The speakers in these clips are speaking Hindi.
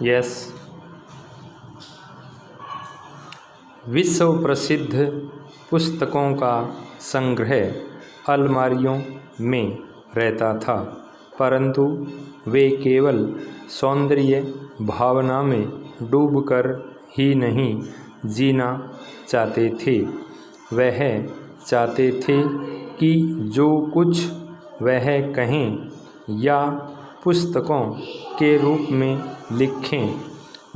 यस। विश्व प्रसिद्ध पुस्तकों का संग्रह अलमारियों में रहता था, परंतु वे केवल सौंदर्य भावना में डूबकर ही नहीं जीना चाहते थे। वह चाहते थे कि जो कुछ वह कहें या पुस्तकों के रूप में लिखें,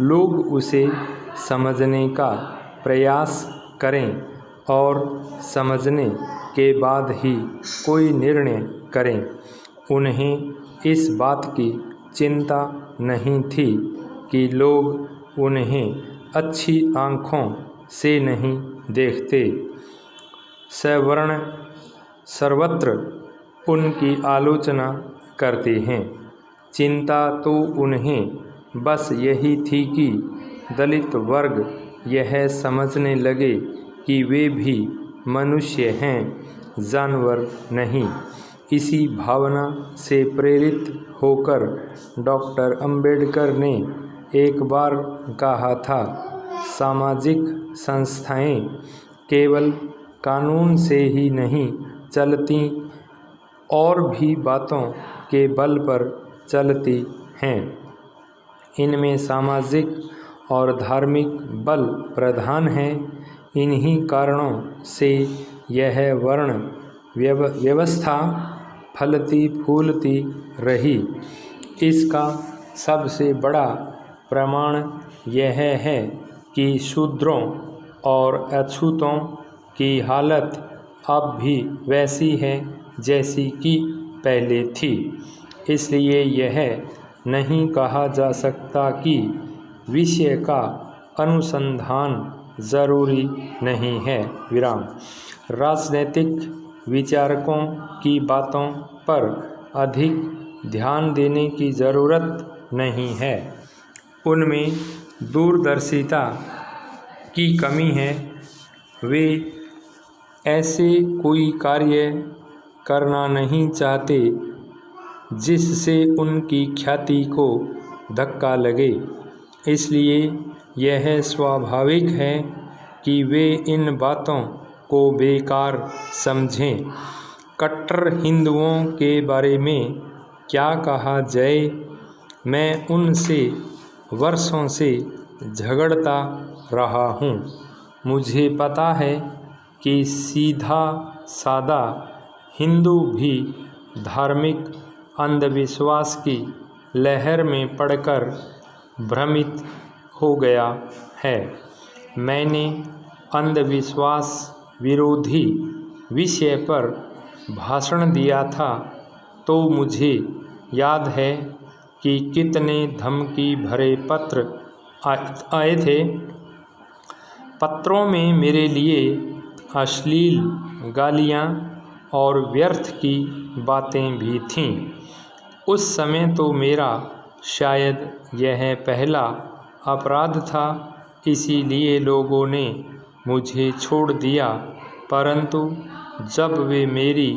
लोग उसे समझने का प्रयास करें और समझने के बाद ही कोई निर्णय करें। उन्हें इस बात की चिंता नहीं थी कि लोग उन्हें अच्छी आँखों से नहीं देखते। सवर्ण सर्वत्र उनकी आलोचना करते हैं। चिंता तो उन्हें बस यही थी कि दलित वर्ग यह समझने लगे कि वे भी मनुष्य हैं, जानवर नहीं। इसी भावना से प्रेरित होकर डॉक्टर अंबेडकर ने एक बार कहा था, सामाजिक संस्थाएं केवल कानून से ही नहीं चलती और भी बातों के बल पर चलती हैं। इनमें सामाजिक और धार्मिक बल प्रधान है। इन्हीं कारणों से यह वर्ण व्यवस्था फलती फूलती रही। इसका सबसे बड़ा प्रमाण यह है कि शूद्रों और अछूतों की हालत अब भी वैसी है जैसी कि पहले थी। इसलिए यह नहीं कहा जा सकता कि विषय का अनुसंधान जरूरी नहीं है। विराम। राजनैतिक विचारकों की बातों पर अधिक ध्यान देने की ज़रूरत नहीं है। उनमें दूरदर्शिता की कमी है। वे ऐसे कोई कार्य करना नहीं चाहते जिससे उनकी ख्याति को धक्का लगे। इसलिए यह स्वाभाविक है कि वे इन बातों को बेकार समझें। कट्टर हिंदुओं के बारे में क्या कहा जाए, मैं उनसे वर्षों से झगड़ता रहा हूँ। मुझे पता है कि सीधा सादा हिंदू भी धार्मिक अंधविश्वास की लहर में पड़कर भ्रमित हो गया है। मैंने अंधविश्वास विरोधी विषय पर भाषण दिया था तो मुझे याद है कि कितने धमकी भरे पत्र आए थे। पत्रों में मेरे लिए अश्लील गालियाँ और व्यर्थ की बातें भी थीं। उस समय तो मेरा शायद यह पहला अपराध था, इसीलिए लोगों ने मुझे छोड़ दिया। परंतु जब वे मेरी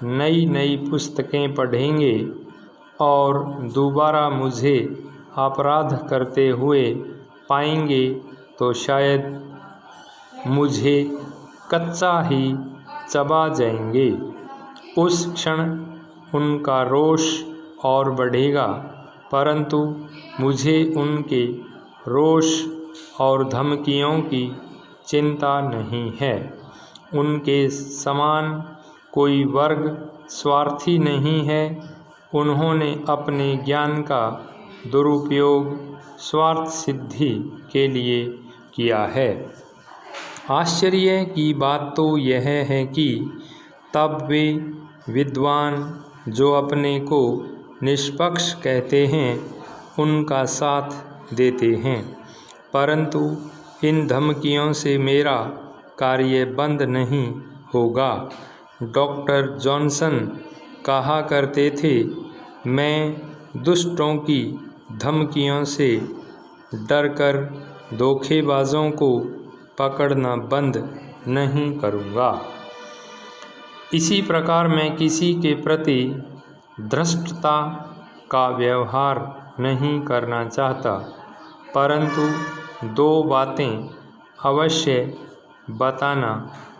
नई नई पुस्तकें पढ़ेंगे और दोबारा मुझे अपराध करते हुए पाएंगे तो शायद मुझे कच्चा ही चबा जाएंगे। उस क्षण उनका रोष और बढ़ेगा, परंतु मुझे उनके रोष और धमकियों की चिंता नहीं है। उनके समान कोई वर्ग स्वार्थी नहीं है। उन्होंने अपने ज्ञान का दुरुपयोग स्वार्थ सिद्धि के लिए किया है। आश्चर्य की बात तो यह है कि तब वे विद्वान जो अपने को निष्पक्ष कहते हैं उनका साथ देते हैं, परंतु इन धमकियों से मेरा कार्य बंद नहीं होगा। डॉक्टर जॉनसन कहा करते थे, मैं दुष्टों की धमकियों से डरकर धोखेबाजों को पकड़ना बंद नहीं करूँगा। इसी प्रकार मैं किसी के प्रति धृष्टता का व्यवहार नहीं करना चाहता। परंतु दो बातें अवश्य बताना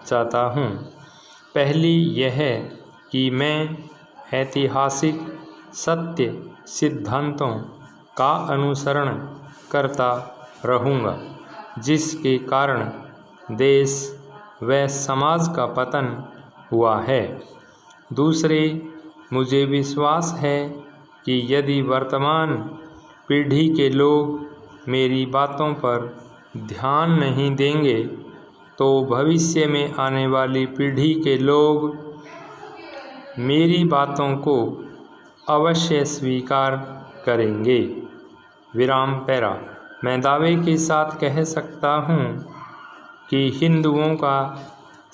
चाहता हूँ। पहली यह कि मैं ऐतिहासिक सत्य सिद्धांतों का अनुसरण करता रहूँगा, जिसके कारण देश व समाज का पतन हुआ है। दूसरे, मुझे विश्वास है कि यदि वर्तमान पीढ़ी के लोग मेरी बातों पर ध्यान नहीं देंगे तो भविष्य में आने वाली पीढ़ी के लोग मेरी बातों को अवश्य स्वीकार करेंगे। विराम पैरा। मैं दावे के साथ कह सकता हूँ कि हिंदुओं का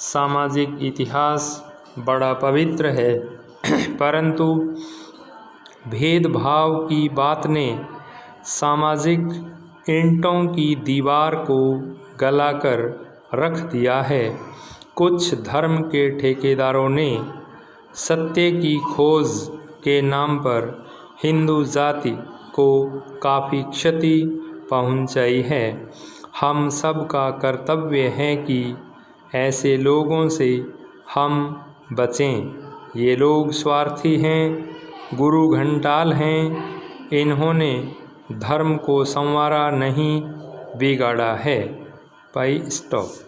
सामाजिक इतिहास बड़ा पवित्र है, परंतु भेदभाव की बात ने सामाजिक ईंटों की दीवार को गलाकर रख दिया है। कुछ धर्म के ठेकेदारों ने सत्य की खोज के नाम पर हिंदू जाति को काफ़ी क्षति पहुंचाई है। हम सब का कर्तव्य है कि ऐसे लोगों से हम बचें। ये लोग स्वार्थी हैं, गुरु घंटाल हैं। इन्होंने धर्म को संवारा नहीं, बिगाड़ा है। भाई स्टॉप।